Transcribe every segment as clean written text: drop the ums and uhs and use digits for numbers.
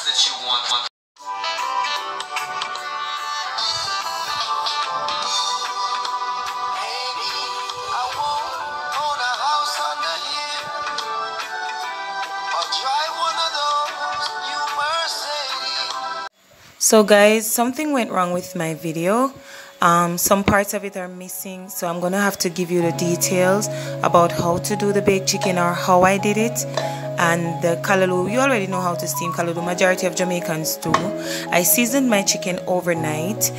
that you want. So guys, something went wrong with my video. Some parts of it are missing, so I'm gonna have to give you the details about how to do the baked chicken or how I did it. And the callaloo, you already know how to steam callaloo. Majority of Jamaicans do. I seasoned my chicken overnight,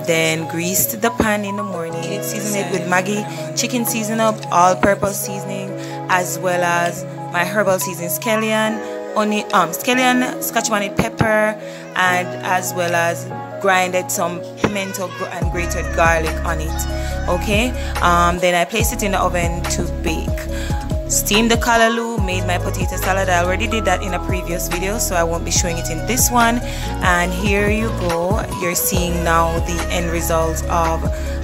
then greased the pan in the morning, seasoned it with Maggi chicken season up, all-purpose seasoning, as well as my herbal seasoning, scallion, scallion, scotch bonnet pepper, and as well as grinded some pimento and grated garlic on it. Okay, then I placed it in the oven to bake. Steamed the callaloo, made my potato salad. I already did that in a previous video, so I won't be showing it in this one. And here you go, you're seeing now the end result of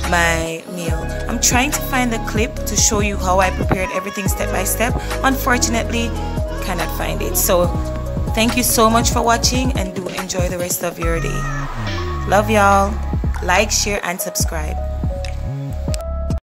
my meal. I'm trying to find the clip to show you how I prepared everything step by step. Unfortunately, cannot find it. So thank you so much for watching, and do enjoy the rest of your day. Love y'all. Like, share, and subscribe.